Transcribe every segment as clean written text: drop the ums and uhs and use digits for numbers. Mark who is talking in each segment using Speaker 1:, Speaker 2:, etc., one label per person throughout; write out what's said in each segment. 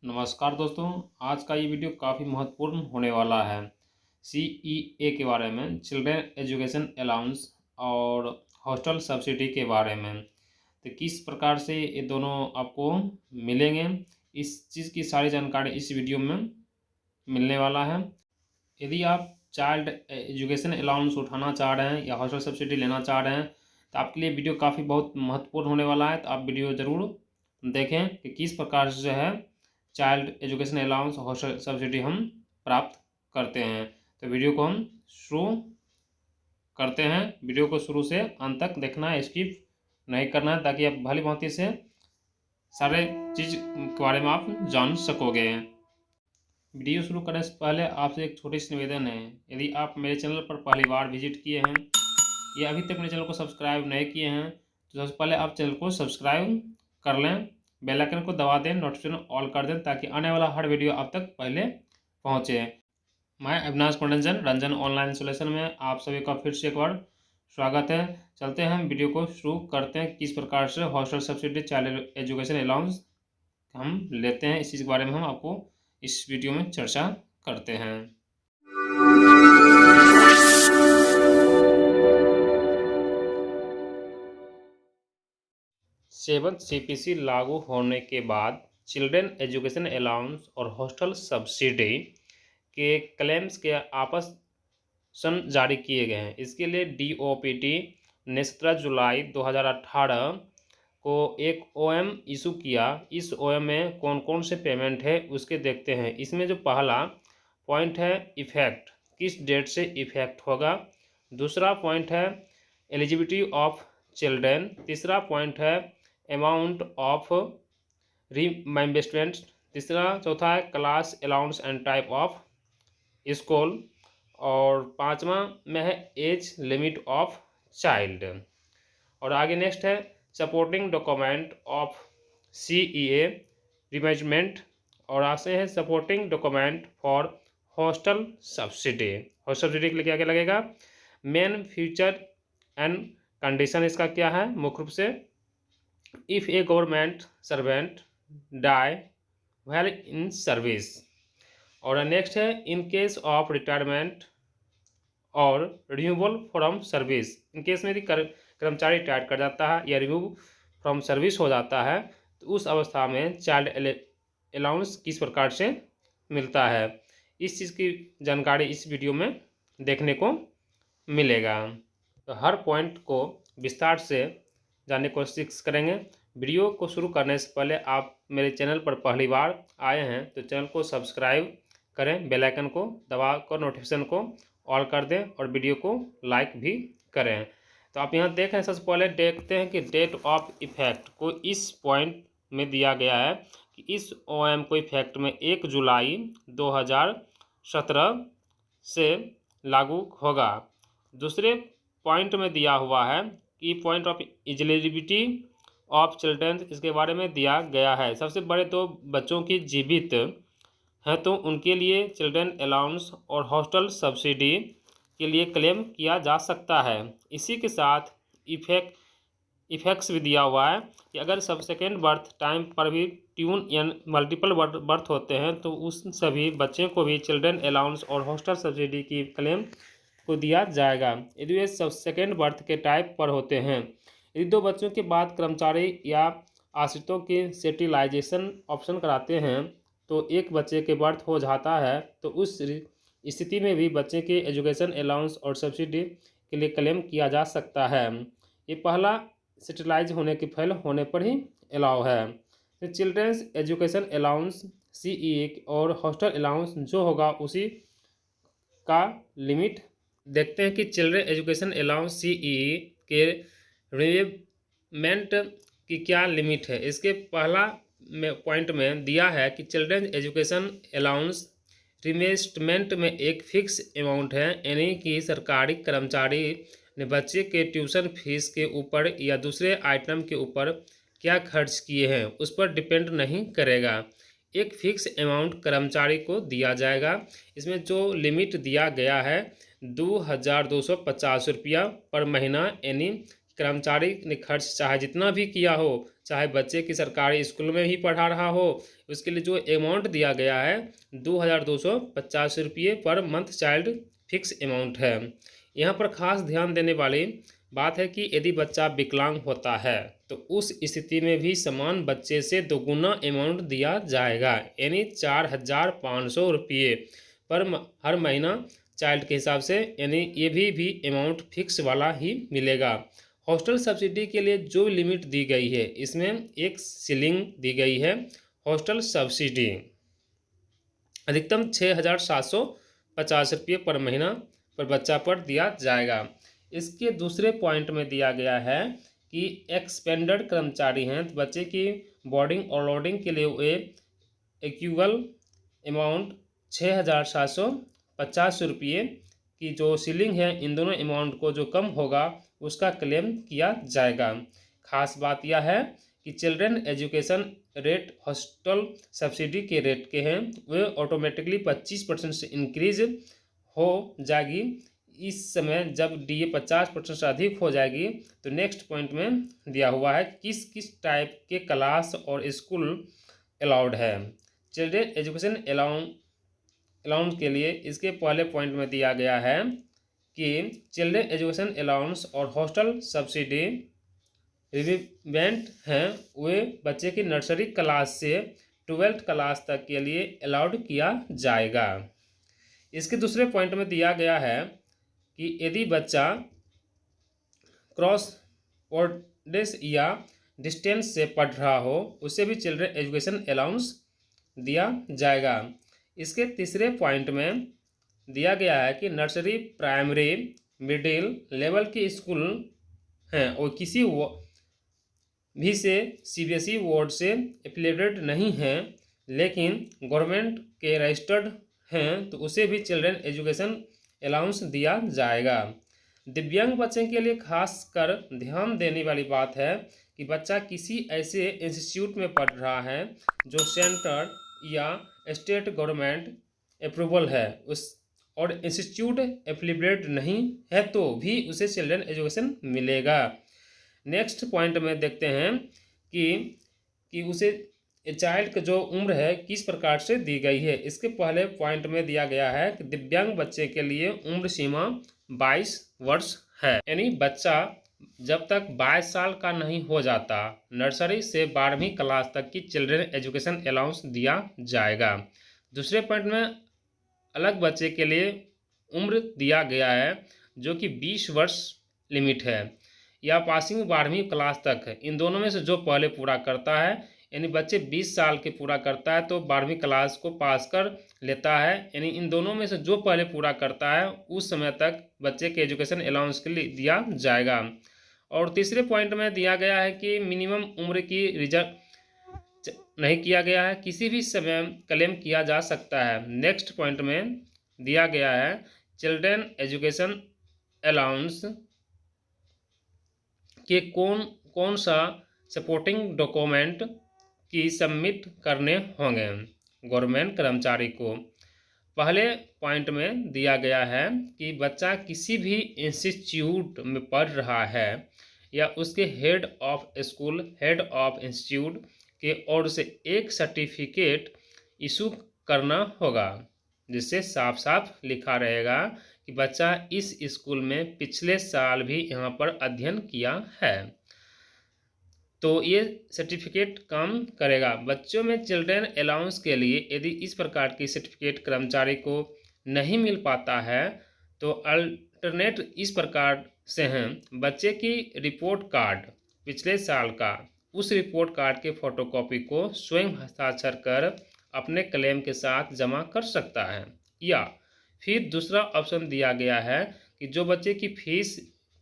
Speaker 1: नमस्कार दोस्तों, आज का ये वीडियो काफ़ी महत्वपूर्ण होने वाला है। CEA के बारे में, चिल्ड्रन एजुकेशन अलाउंस और हॉस्टल सब्सिडी के बारे में। तो किस प्रकार से ये दोनों आपको मिलेंगे, इस चीज़ की सारी जानकारी इस वीडियो में मिलने वाला है। यदि आप चाइल्ड एजुकेशन अलाउंस उठाना चाह रहे हैं या हॉस्टल सब्सिडी लेना चाह रहे हैं, तो आपके लिए वीडियो काफ़ी बहुत महत्वपूर्ण होने वाला है। तो आप वीडियो ज़रूर देखें कि किस प्रकार से जो है child education allowance hostel subsidy हम प्राप्त करते हैं। तो वीडियो को हम शुरू करते हैं। वीडियो को शुरू से अंत तक देखना है, स्किप नहीं करना है, ताकि आप भली भांति से सारे चीज़ के बारे में आप जान सकोगे। वीडियो शुरू करने से पहले आपसे एक छोटी सी निवेदन है। यदि आप मेरे चैनल पर पहली बार विजिट किए हैं या अभी तक मेरे चैनल को सब्सक्राइब नहीं किए हैं, तो सबसे पहले आप चैनल को सब्सक्राइब कर लें, बेल आइकन को दबा दें, नोटिफिकेशन ऑल कर दें, ताकि आने वाला हर वीडियो आप तक पहले पहुंचे। मैं अविनाश रंजन ऑनलाइन सोल्यूशन में आप सभी का फिर से एक बार स्वागत है। चलते हैं, वीडियो को शुरू करते हैं। किस प्रकार से hostel subsidy child education allowance हम लेते हैं, इसी के बारे में हम आपको इस वीडियो में चर्चा करते हैं। 7th CPC लागू होने के बाद चिल्ड्रन एजुकेशन अलाउंस और हॉस्टल सब्सिडी के क्लेम्स के आपस जारी किए गए हैं। इसके लिए DOPT ने 17 जुलाई 2018 को एक OM इशू किया। इस OM में कौन कौन से पेमेंट है उसके देखते हैं। इसमें जो पहला पॉइंट है इफ़ेक्ट, किस डेट से इफ़ेक्ट होगा। दूसरा पॉइंट है एलिजिबिलिटी ऑफ चिल्ड्रन। तीसरा पॉइंट है अमाउंट ऑफ रीइंबर्समेंट। चौथा है class allowance and type of school. और पांचवा में है एज लिमिट ऑफ चाइल्ड। और आगे नेक्स्ट है सपोर्टिंग डॉक्यूमेंट ऑफ CEA रिमेजमेंट। और आगे है supporting document for hostel subsidy. Hostel subsidy के लिए क्या क्या लगेगा, मेन फ्यूचर एंड कंडीशन इसका क्या है मुख्य रूप से, if a government servant die while in service. और नेक्स्ट है इन केस ऑफ रिटायरमेंट और renewal from service. In case में यदि कर्मचारी रिटायर कर जाता है या रिन्यू फ्रॉम सर्विस हो जाता है, तो उस अवस्था में चाइल्ड अलाउंस किस प्रकार से मिलता है, इस चीज़ की जानकारी इस वीडियो में देखने को मिलेगा। तो हर पॉइंट को विस्तार से जानने की कोशिश करेंगे। वीडियो को शुरू करने से पहले आप मेरे चैनल पर पहली बार आए हैं तो चैनल को सब्सक्राइब करें, बेल आइकन को दबाकर नोटिफिकेशन को ऑल कर दें और वीडियो को लाइक भी करें। तो आप यहाँ देख रहे हैं, सबसे पहले देखते हैं कि डेट ऑफ इफेक्ट को इस पॉइंट में दिया गया है कि इस OM को इफेक्ट में 1 जुलाई 2017 से लागू होगा। दूसरे पॉइंट में दिया हुआ है कि point of eligibility of children, इसके बारे में दिया गया है। सबसे बड़े तो बच्चों की जीवित है तो उनके लिए चिल्ड्रन अलाउंस और हॉस्टल सब्सिडी के लिए क्लेम किया जा सकता है। इसी के साथ इफेक्ट्स भी दिया हुआ है कि अगर सब सेकेंड बर्थ टाइम पर भी ट्यून या मल्टीपल बर्थ होते हैं तो उस सभी बच्चे को भी चिल्ड्रन अलाउंस और हॉस्टल सब्सिडी की क्लेम को दिया जाएगा यदि वे सब सेकेंड बर्थ के टाइप पर होते हैं। यदि 2 बच्चों के बाद कर्मचारी या आश्रितों के सेटिलाइजेशन ऑप्शन कराते हैं तो एक बच्चे के बर्थ हो जाता है, तो उस स्थिति में भी बच्चे के एजुकेशन अलाउंस और सब्सिडी के लिए क्लेम किया जा सकता है। ये पहला सेटिलाइज होने के फेल होने पर ही अलाउ है। तो चिल्ड्रंस एजुकेशन अलाउंस CEA और हॉस्टल अलाउंस जो होगा उसी का लिमिट देखते हैं कि चिल्ड्रन एजुकेशन अलाउंस CEA के रिमेंट की क्या लिमिट है। इसके पहला पॉइंट में दिया है कि चिल्ड्रन एजुकेशन अलाउंस रिमेस्टमेंट में एक फिक्स अमाउंट है, यानी कि सरकारी कर्मचारी ने बच्चे के ट्यूशन फीस के ऊपर या दूसरे आइटम के ऊपर क्या खर्च किए हैं उस पर डिपेंड नहीं करेगा। एक फिक्स अमाउंट कर्मचारी को दिया जाएगा। इसमें जो लिमिट दिया गया है 2250 रुपया पर महीना, यानी कर्मचारी ने खर्च चाहे जितना भी किया हो, चाहे बच्चे की सरकारी स्कूल में ही पढ़ा रहा हो, उसके लिए जो अमाउंट दिया गया है 2250 रुपये per month child fix amount है। यहाँ पर खास ध्यान देने वाली बात है कि यदि बच्चा विकलांग होता है तो उस स्थिति में भी समान बच्चे से दोगुना अमाउंट दिया जाएगा, यानी 4500 रुपये पर हर महीना चाइल्ड के हिसाब से, यानी ये भी अमाउंट फिक्स वाला ही मिलेगा। हॉस्टल सब्सिडी के लिए जो लिमिट दी गई है इसमें एक सीलिंग दी गई है। हॉस्टल सब्सिडी अधिकतम 6750 रुपये पर महीना पर बच्चा पर दिया जाएगा। इसके दूसरे पॉइंट में दिया गया है कि एक्सपेंडेड कर्मचारी हैं तो बच्चे की बोर्डिंग और लोडिंग के लिए वे इक्वल अमाउंट 6750 रुपये की जो सीलिंग है, इन दोनों अमाउंट को जो कम होगा उसका क्लेम किया जाएगा। खास बात यह है कि children education rate hostel subsidy के रेट के हैं, वे ऑटोमेटिकली 25% से इंक्रीज हो जाएगी। इस समय जब DA 50% से अधिक हो जाएगी तो नेक्स्ट पॉइंट में दिया हुआ है किस किस टाइप के क्लास और स्कूल अलाउड है। चिल्ड्रन एजुकेशन अलाउंस के लिए इसके पहले पॉइंट में दिया गया है कि चिल्ड्रन एजुकेशन अलाउंस और हॉस्टल सब्सिडी रिलीवेंट हैं, वे बच्चे की नर्सरी क्लास से 12th क्लास तक के लिए अलाउड किया जाएगा। इसके दूसरे पॉइंट में दिया गया है कि यदि बच्चा क्रॉस बॉर्डर्स या डिस्टेंस से पढ़ रहा हो उसे भी चिल्ड्रन एजुकेशन अलाउंस दिया जाएगा। इसके तीसरे पॉइंट में दिया गया है कि नर्सरी, प्राइमरी, मिडिल लेवल के स्कूल हैं और किसी भी से CBSE बोर्ड से एफिलिएटेड नहीं हैं लेकिन गवर्नमेंट के रजिस्टर्ड हैं तो उसे भी चिल्ड्रन एजुकेशन अलाउंस दिया जाएगा। दिव्यांग बच्चे के लिए खासकर ध्यान देने वाली बात है कि बच्चा किसी ऐसे इंस्टीट्यूट में पढ़ रहा है जो सेंटर या स्टेट गवर्नमेंट अप्रूवल है उस और इंस्टीट्यूट एफिलिएटेड नहीं है तो भी उसे चिल्ड्रन एजुकेशन मिलेगा। नेक्स्ट पॉइंट में देखते हैं कि उसे चाइल्ड की जो उम्र है किस प्रकार से दी गई है। इसके पहले पॉइंट में दिया गया है कि दिव्यांग बच्चे के लिए उम्र सीमा 22 वर्ष है, यानी बच्चा जब तक 22 साल का नहीं हो जाता नर्सरी से 12वीं क्लास तक की चिल्ड्रन एजुकेशन अलाउंस दिया जाएगा। दूसरे पॉइंट में अलग बच्चे के लिए उम्र दिया गया है जो कि 20 वर्ष लिमिट है या पासिंग 12वीं क्लास तक है। इन दोनों में से जो पहले पूरा करता है, यानी बच्चे 20 साल के पूरा करता है तो 12वीं क्लास को पास कर लेता है, यानी इन दोनों में से जो पहले पूरा करता है उस समय तक बच्चे के एजुकेशन अलाउंस के लिए दिया जाएगा। और तीसरे पॉइंट में दिया गया है कि मिनिमम उम्र की रिजर्व नहीं किया गया है, किसी भी समय क्लेम किया जा सकता है। नेक्स्ट पॉइंट में दिया गया है चिल्ड्रन एजुकेशन अलाउंस के कौन सा सपोर्टिंग डॉक्यूमेंट की सबमिट करने होंगे गवर्नमेंट कर्मचारी को। पहले पॉइंट में दिया गया है कि बच्चा किसी भी इंस्टीट्यूट में पढ़ रहा है या उसके head of school, head of institute के ओर से एक सर्टिफिकेट इशू करना होगा जिससे साफ साफ लिखा रहेगा कि बच्चा इस स्कूल में पिछले साल भी यहाँ पर अध्ययन किया है, तो ये सर्टिफिकेट काम करेगा। बच्चों में चिल्ड्रन अलाउंस के लिए यदि इस प्रकार की सर्टिफिकेट कर्मचारी को नहीं मिल पाता है तो अल्टरनेट इस प्रकार से हैं। बच्चे की रिपोर्ट कार्ड पिछले साल का, उस रिपोर्ट कार्ड के फोटोकॉपी को स्वयं हस्ताक्षर कर अपने क्लेम के साथ जमा कर सकता है। या फिर दूसरा ऑप्शन दिया गया है कि जो बच्चे की फीस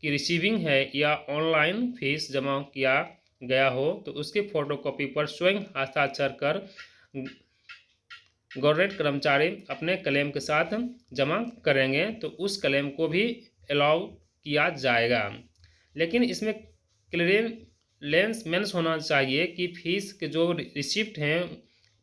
Speaker 1: की रिसीविंग है या ऑनलाइन फीस जमा किया गया हो तो उसके फोटोकॉपी पर स्वयं हस्ताक्षर कर गवर्नमेंट कर्मचारी अपने क्लेम के साथ जमा करेंगे तो उस क्लेम को भी अलाउ किया जाएगा। लेकिन इसमें क्लियरेंस मेंस होना चाहिए कि फीस के जो रिसिप्ट हैं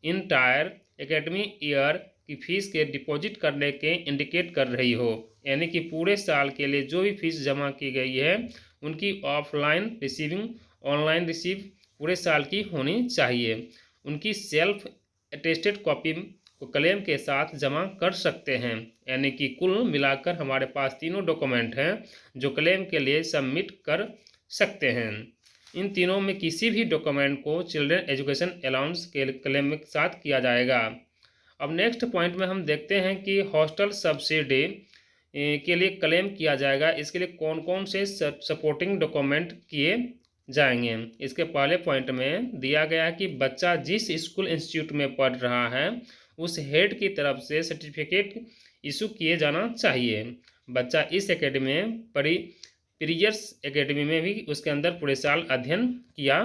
Speaker 1: इंटायर एकेडमिक ईयर की फीस के डिपॉजिट करने के इंडिकेट कर रही हो, यानी कि पूरे साल के लिए जो भी फीस जमा की गई है उनकी ऑफलाइन रिसीविंग ऑनलाइन रिसीव पूरे साल की होनी चाहिए। उनकी सेल्फ अटेस्टेड कॉपी को क्लेम के साथ जमा कर सकते हैं। यानी कि कुल मिलाकर हमारे पास तीनों डॉक्यूमेंट हैं जो क्लेम के लिए सबमिट कर सकते हैं। इन तीनों में किसी भी डॉक्यूमेंट को चिल्ड्रन एजुकेशन अलाउंस के क्लेम के साथ किया जाएगा। अब नेक्स्ट पॉइंट में हम देखते हैं कि हॉस्टल सब्सिडी के लिए क्लेम किया जाएगा, इसके लिए कौन कौन से सपोर्टिंग डॉक्यूमेंट किए जाएंगे। इसके पहले पॉइंट में दिया गया है कि बच्चा जिस स्कूल इंस्टीट्यूट में पढ़ रहा है उस हेड की तरफ से सर्टिफिकेट इशू किए जाना चाहिए। बच्चा इस एकेडमी में प्रीवियस एकेडमी में भी उसके अंदर पूरे साल अध्ययन किया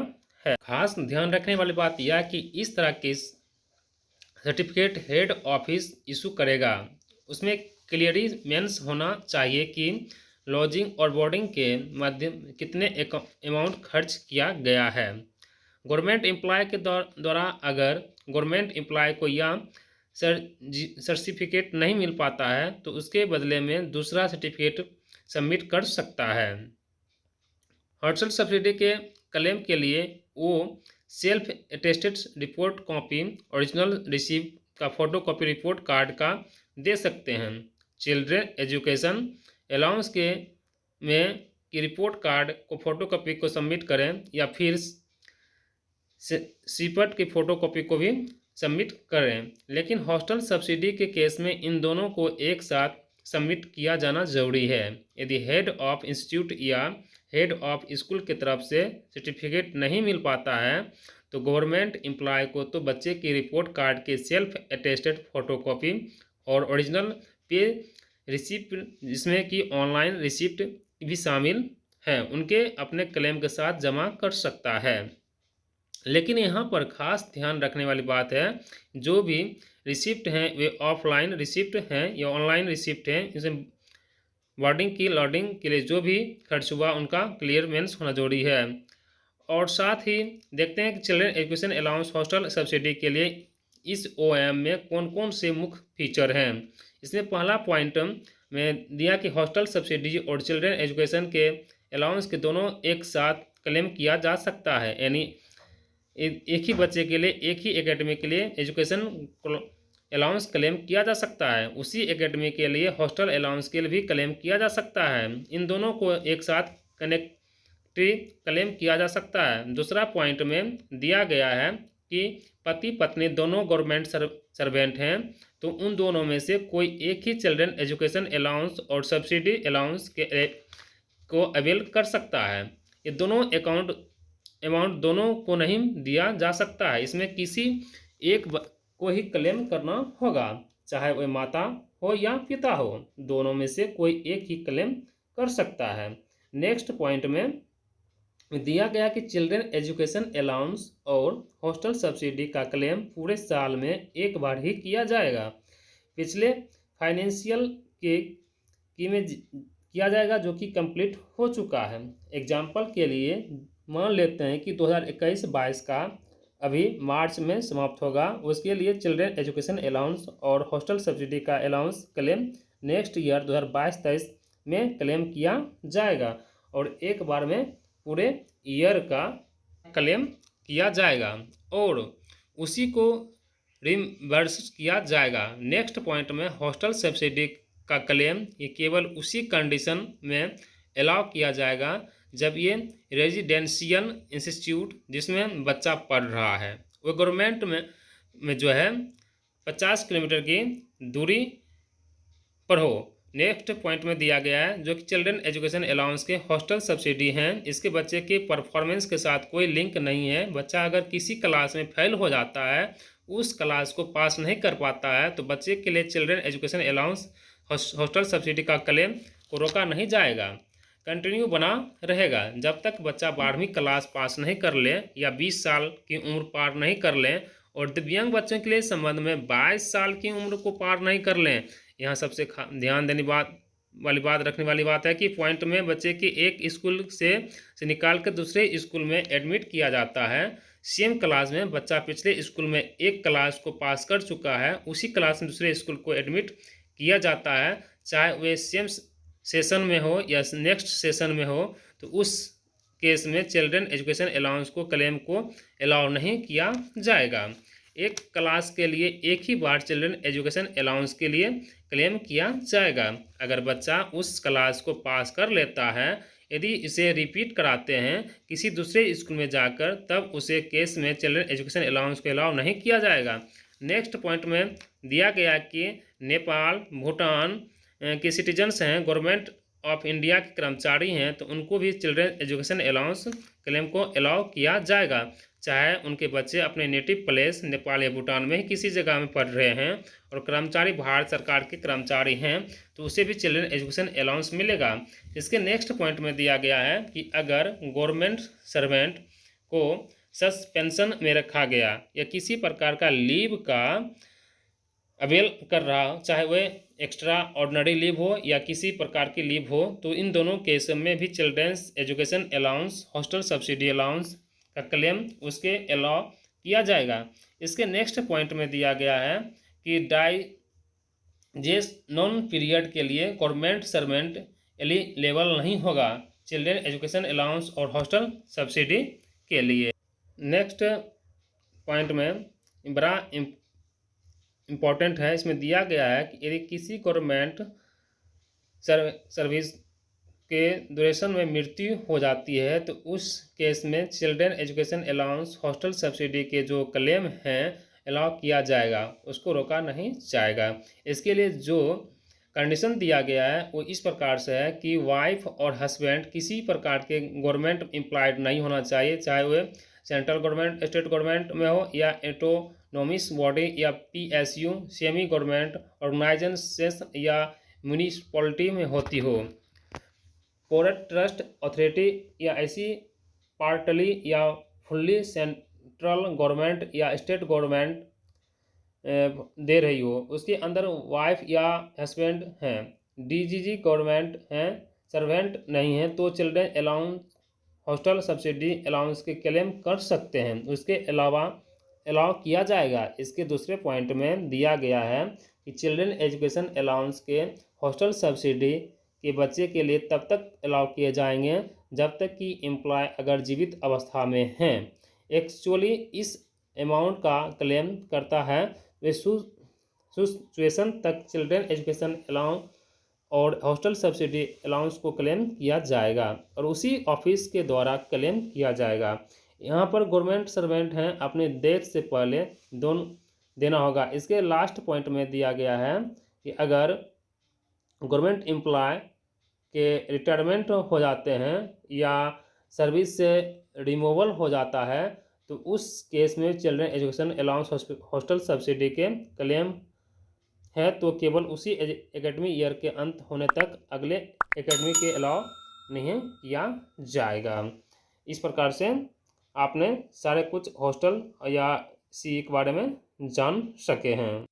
Speaker 1: है। खास ध्यान रखने वाली बात यह कि इस तरह के सर्टिफिकेट हेड ऑफिस इशू करेगा, उसमें क्लियरली मेंशन होना चाहिए कि लॉजिंग और बोर्डिंग के माध्यम कितने अमाउंट खर्च किया गया है। गवर्नमेंट एम्प्लॉय के द्वारा अगर गवर्नमेंट एम्प्लॉय को यह सर्टिफिकेट नहीं मिल पाता है तो उसके बदले में दूसरा सर्टिफिकेट सबमिट कर सकता है। हॉस्टल सब्सिडी के क्लेम के लिए वो self attested report copy, original receipt का फोटोकॉपी रिपोर्ट कार्ड का दे सकते हैं। चिल्ड्रन एजुकेशन अलाउंस के में कि रिपोर्ट कार्ड को फोटोकॉपी को सबमिट करें या फिर सीपट की फोटोकॉपी को भी सबमिट करें। लेकिन हॉस्टल सब्सिडी के केस में इन दोनों को एक साथ सबमिट किया जाना जरूरी है। यदि हेड ऑफ इंस्टीट्यूट या हेड ऑफ स्कूल की तरफ से सर्टिफिकेट नहीं मिल पाता है तो गवर्नमेंट एम्प्लॉय को तो बच्चे की रिपोर्ट कार्ड के सेल्फ अटेस्टेड फोटोकॉपी और ओरिजिनल पे रिसिप्ट, जिसमें कि ऑनलाइन रिसिप्ट भी शामिल है, उनके अपने क्लेम के साथ जमा कर सकता है। लेकिन यहाँ पर खास ध्यान रखने वाली बात है, जो भी रिसिप्ट हैं वे ऑफलाइन रिसिप्ट हैं या ऑनलाइन रिसिप्ट हैं, इसमें बोर्डिंग की लॉडिंग के लिए जो भी खर्च हुआ उनका क्लियर मेंशन होना जरूरी है। और साथ ही देखते हैं कि children education allowance hostel subsidy के लिए इस ओएम में कौन कौन से मुख्य फीचर हैं। इसमें पहला पॉइंट में दिया कि हॉस्टल सब्सिडी और चिल्ड्रन एजुकेशन के अलाउंस के दोनों एक साथ क्लेम किया जा सकता है। यानी एक ही बच्चे के लिए एक ही एकेडमी के लिए एजुकेशन अलाउंस क्लेम किया जा सकता है, उसी एकेडमी के लिए हॉस्टल अलाउंस के लिए भी क्लेम किया जा सकता है। इन दोनों को एक साथ कनेक्टिव क्लेम किया जा सकता है। दूसरा पॉइंट में दिया गया है कि पति पत्नी दोनों गवर्नमेंट सर्वेंट हैं तो उन दोनों में से कोई एक ही चिल्ड्रन एजुकेशन अलाउंस और सब्सिडी अलाउंस को अवेल कर सकता है। ये दोनों अमाउंट दोनों को नहीं दिया जा सकता है, इसमें किसी एक को ही क्लेम करना होगा, चाहे वह माता हो या पिता हो, दोनों में से कोई एक ही क्लेम कर सकता है। नेक्स्ट पॉइंट में दिया गया कि चिल्ड्रन एजुकेशन अलाउंस और हॉस्टल सब्सिडी का क्लेम पूरे साल में एक बार ही किया जाएगा। पिछले फाइनेंशियल की में किया जाएगा जो कि कंप्लीट हो चुका है। एग्जाम्पल के लिए मान लेते हैं कि 2021-22 का अभी मार्च में समाप्त होगा, उसके लिए चिल्ड्रन एजुकेशन अलाउंस और हॉस्टल सब्सिडी का अलाउंस क्लेम नेक्स्ट ईयर 2022-23 में क्लेम किया जाएगा और एक बार में पूरे ईयर का क्लेम किया जाएगा और उसी को रिम्बर्स किया जाएगा। नेक्स्ट पॉइंट में हॉस्टल सब्सिडी का क्लेम ये केवल उसी कंडीशन में अलाउ किया जाएगा जब ये रेजिडेंशियल इंस्टीट्यूट जिसमें बच्चा पढ़ रहा है वो गवर्नमेंट में जो है 50 किलोमीटर की दूरी पर हो। नेक्स्ट पॉइंट में दिया गया है जो कि चिल्ड्रन एजुकेशन अलाउंस के हॉस्टल सब्सिडी हैं, इसके बच्चे के परफॉर्मेंस के साथ कोई लिंक नहीं है। बच्चा अगर किसी क्लास में फेल हो जाता है, उस क्लास को पास नहीं कर पाता है तो बच्चे के लिए children education allowance hostel subsidy का क्लेम को रोका नहीं जाएगा, कंटिन्यू बना रहेगा जब तक बच्चा 12वीं क्लास पास नहीं कर ले या 20 साल की उम्र पार नहीं कर लें। और दिव्यांग बच्चों के लिए संबंध में 22 साल की उम्र को पार नहीं कर लें। यहाँ सबसे ध्यान देने रखने वाली बात है कि पॉइंट में बच्चे की एक स्कूल से निकाल कर दूसरे स्कूल में एडमिट किया जाता है। सेम क्लास में बच्चा पिछले स्कूल में एक क्लास को पास कर चुका है, उसी क्लास में दूसरे स्कूल को एडमिट किया जाता है, चाहे वे सेम सेशन में हो या नेक्स्ट सेशन में हो, तो उस केस में चिल्ड्रन एजुकेशन अलाउंस को क्लेम को अलाउ नहीं किया जाएगा। एक क्लास के लिए एक ही बार चिल्ड्रन एजुकेशन अलाउंस के लिए क्लेम किया जाएगा। अगर बच्चा उस क्लास को पास कर लेता है, यदि इसे रिपीट कराते हैं किसी दूसरे स्कूल में जाकर, तब उसे केस में चिल्ड्रन एजुकेशन अलाउंस को अलाउ नहीं किया जाएगा। नेक्स्ट पॉइंट में दिया गया कि नेपाल, भूटान के सिटीजन्स हैं, गवर्नमेंट ऑफ इंडिया के कर्मचारी हैं, तो उनको भी चिल्ड्रन एजुकेशन अलाउंस क्लेम को अलाउ किया जाएगा, चाहे उनके बच्चे अपने नेटिव प्लेस नेपाल या भूटान में ही किसी जगह में पढ़ रहे हैं और कर्मचारी भारत सरकार के कर्मचारी हैं, तो उसे भी चिल्ड्रन एजुकेशन अलाउंस मिलेगा। इसके नेक्स्ट पॉइंट में दिया गया है कि अगर गवर्नमेंट सर्वेंट को सस्पेंशन में रखा गया या किसी प्रकार का लीव का अवेल कर रहा हो, चाहे वह एक्स्ट्रा ऑर्डिनरी लीव हो या किसी प्रकार की लीव हो, तो इन दोनों केस में भी childrens education allowance, hostel subsidy allowance का क्लेम उसके अलाउ किया जाएगा। इसके नेक्स्ट पॉइंट में दिया गया है कि डाइजेस्ट नॉन पीरियड के लिए गवर्नमेंट सर्वेंट एलिजिबल नहीं होगा चिल्ड्रन एजुकेशन अलाउंस और हॉस्टल सब्सिडी के लिए। नेक्स्ट पॉइंट में बड़ा इम्पॉर्टेंट है, इसमें दिया गया है कि यदि किसी गवर्नमेंट सर्विस के ड्यूरेशन में मृत्यु हो जाती है, तो उस केस में children education allowance, hostel subsidy के जो क्लेम हैं अलाउ किया जाएगा, उसको रोका नहीं जाएगा। इसके लिए जो कंडीशन दिया गया है वो इस प्रकार से है कि वाइफ और हस्बैंड किसी प्रकार के गवर्नमेंट एम्प्लॉयड नहीं होना चाहिए, चाहे वह सेंट्रल गवर्नमेंट, स्टेट गवर्नमेंट में हो या एटोनॉमस बॉडी या PSU, सेमी गवर्नमेंट ऑर्गेनाइजेशन या म्यूनिसिपैलिटी में होती हो, कोर्ट, ट्रस्ट, अथॉरिटी या ऐसी पार्टली या फुल्ली सेंट्रल गवर्नमेंट या स्टेट गवर्नमेंट दे रही हो, उसके अंदर वाइफ या हस्बैंड हैं, DGG गवर्नमेंट हैं, सर्वेंट नहीं हैं, तो children allowance, hostel subsidy allowance के क्लेम कर सकते हैं, उसके अलावा अलाउ किया जाएगा। इसके दूसरे पॉइंट में दिया गया है कि चिल्ड्रन एजुकेशन अलाउंस के हॉस्टल सब्सिडी के बच्चे के लिए तब तक अलाउ किए जाएंगे जब तक कि एम्प्लॉय अगर जीवित अवस्था में हैं। एक्चुअली इस अमाउंट का क्लेम करता है वे सिचुएशन तक चिल्ड्रन एजुकेशन अलाउंस और हॉस्टल सब्सिडी अलाउंस को क्लेम किया जाएगा और उसी ऑफिस के द्वारा क्लेम किया जाएगा। यहाँ पर गवर्नमेंट सर्वेंट हैं, अपने डेथ से पहले दोनों देना होगा। इसके लास्ट पॉइंट में दिया गया है कि अगर गवर्नमेंट एम्प्लॉय के रिटायरमेंट हो जाते हैं या सर्विस से रिमूवल हो जाता है, तो उस केस में children education allowance, hostel subsidy के क्लेम है तो केवल उसी एकेडमिक ईयर के अंत होने तक अगले एकेडमिक के अलाउ नहीं किया जाएगा। इस प्रकार से आपने सारे कुछ हॉस्टल या CE के बारे में जान सके हैं।